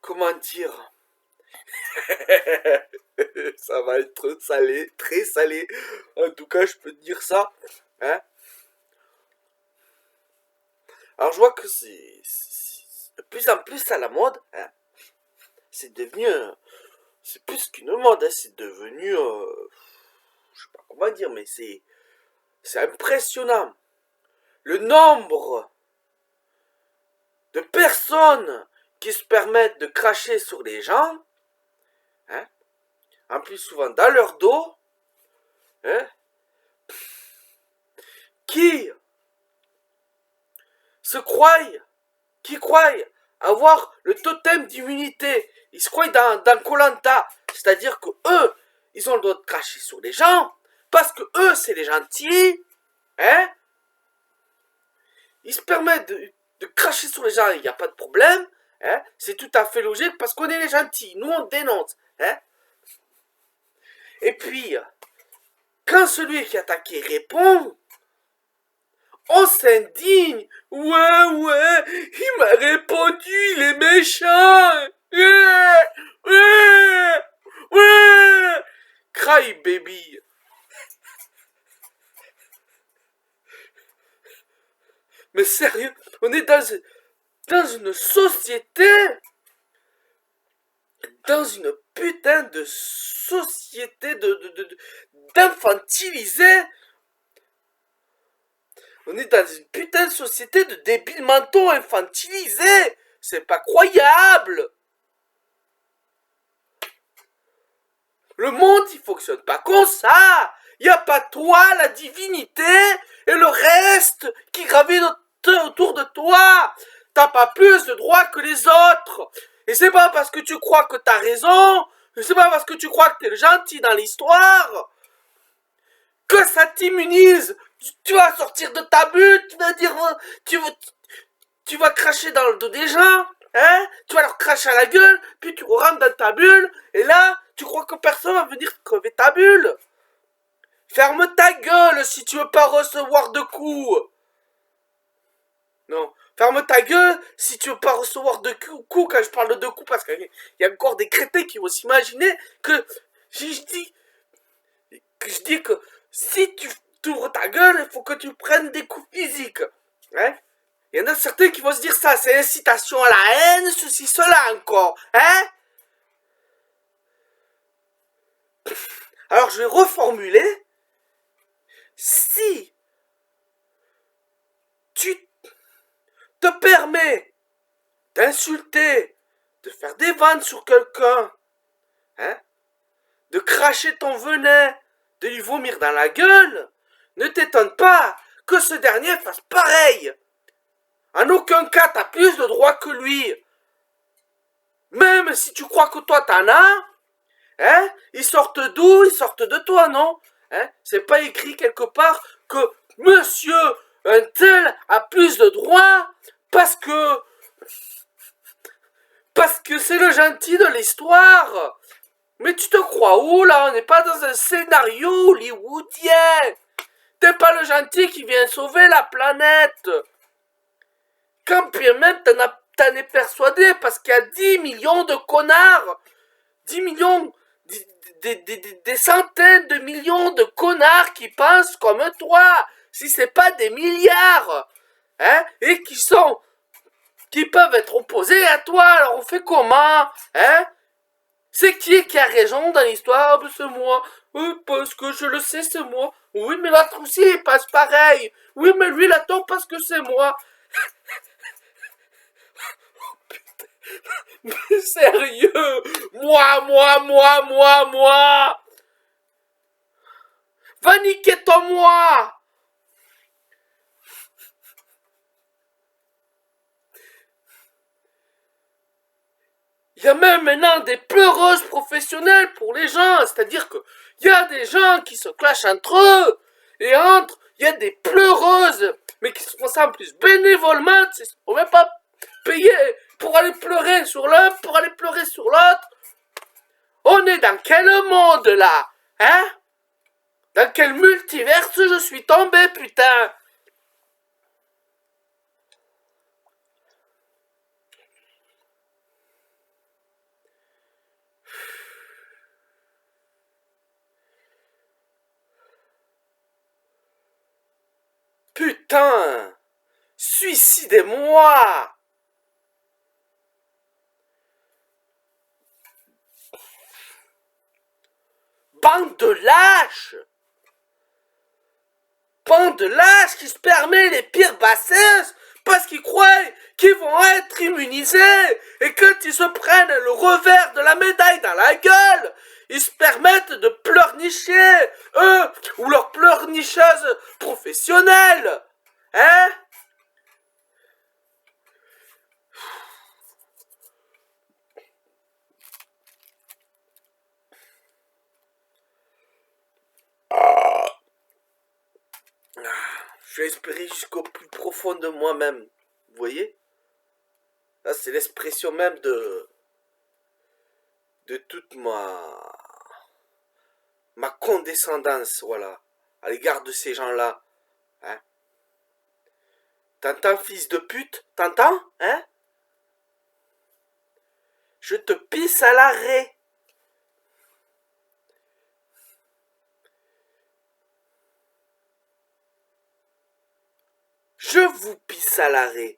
comment dire, ça va être salé, très salé. En tout cas, je peux te dire ça. Hein. Alors, je vois que c'est de plus en plus à la mode. Hein. C'est devenu, c'est plus qu'une mode. Hein. C'est devenu, je sais pas comment dire, mais c'est impressionnant. Le nombre de personnes qui se permettent de cracher sur les gens, hein, en plus souvent dans leur dos, hein, qui se croient, qui croient avoir le totem d'immunité. Ils se croient dans Koh-Lanta, c'est-à-dire que eux, ils ont le droit de cracher sur les gens, parce que eux, c'est les gentils, hein. Ils se permettent de cracher sur les gens, il n'y a pas de problème, hein. C'est tout à fait logique, parce qu'on est les gentils, nous on dénonce, hein. Et puis, quand celui qui a attaqué répond, on s'indigne. Ouais, il m'a répondu, il est méchant. Ouais. Cry baby. Mais sérieux, on est dans une société, dans une putain de société d'infantilisés. On est dans une putain de société de débiles mentaux infantilisés. C'est pas croyable. Le monde, il fonctionne pas comme ça. Y a pas toi, la divinité, et le reste qui gravite autour de toi. T'as pas plus de droits que les autres. Et c'est pas parce que tu crois que t'as raison, et c'est pas parce que tu crois que t'es le gentil dans l'histoire, que ça t'immunise. Tu vas sortir de ta bulle, tu vas dire, tu vas cracher dans le dos des gens, hein, tu vas leur cracher à la gueule, puis tu rentres dans ta bulle, et là, tu crois que personne va venir crever ta bulle. Ferme ta gueule si tu veux pas recevoir de coups. Non, ferme ta gueule si tu veux pas recevoir de coups quand je parle de coups, parce qu'il y a encore des crétins qui vont s'imaginer que je dis que si tu ouvres ta gueule, il faut que tu prennes des coups physiques. Hein? Il y en a certains qui vont se dire ça, c'est incitation à la haine, ceci, cela encore. Hein? Alors je vais reformuler. Si tu te permets d'insulter, de faire des vannes sur quelqu'un, hein, de cracher ton venin, de lui vomir dans la gueule, ne t'étonne pas que ce dernier fasse pareil. En aucun cas t'as plus de droits que lui. Même si tu crois que toi t'en as, hein, ils sortent d'où? Ils sortent de toi, non? Hein? C'est pas écrit quelque part que monsieur un tel a plus de droits parce que c'est le gentil de l'histoire. Mais tu te crois où là? On n'est pas dans un scénario hollywoodien. T'es pas le gentil qui vient sauver la planète. Quand bien même t'en es persuadé parce qu'il y a 10 millions de connards. 10 millions, des centaines de millions de connards qui pensent comme toi. Si c'est pas des milliards. Hein? Et qui peuvent être opposés à toi. Alors on fait comment? Hein? C'est qui a raison dans l'histoire? C'est moi. Oui, parce que je le sais, c'est moi. Oui, mais l'autre aussi, il passe pareil. Oui, mais lui, il a tort parce que c'est moi. Mais sérieux? Moi. Va niquer ton moi. Il y a même maintenant des pleureuses professionnelles pour les gens. C'est-à-dire que il y a des gens qui se clashent entre eux. Et il y a des pleureuses, mais qui se font ça en plus bénévolement. On ne va même pas payer pour aller pleurer sur l'un, pour aller pleurer sur l'autre. On est dans quel monde là? Hein? Dans quel multiverse je suis tombé, putain? Putain! Suicidez-moi! Bande de lâches! Bande de lâches qui se permet les pires bassesses parce qu'ils croient qu'ils vont être immunisés et quand ils se prennent le revers de la médaille dans la gueule, ils se permettent de pleurnicher, eux, ou leur pleurnicheuse professionnelle. Hein? Je vais espérer jusqu'au plus profond de moi-même. Vous voyez? Là, c'est l'expression même de toute ma condescendance, voilà, à l'égard de ces gens-là. Hein? T'entends, fils de pute? T'entends? Hein? Je te pisse à l'arrêt. Je vous pisse à l'arrêt.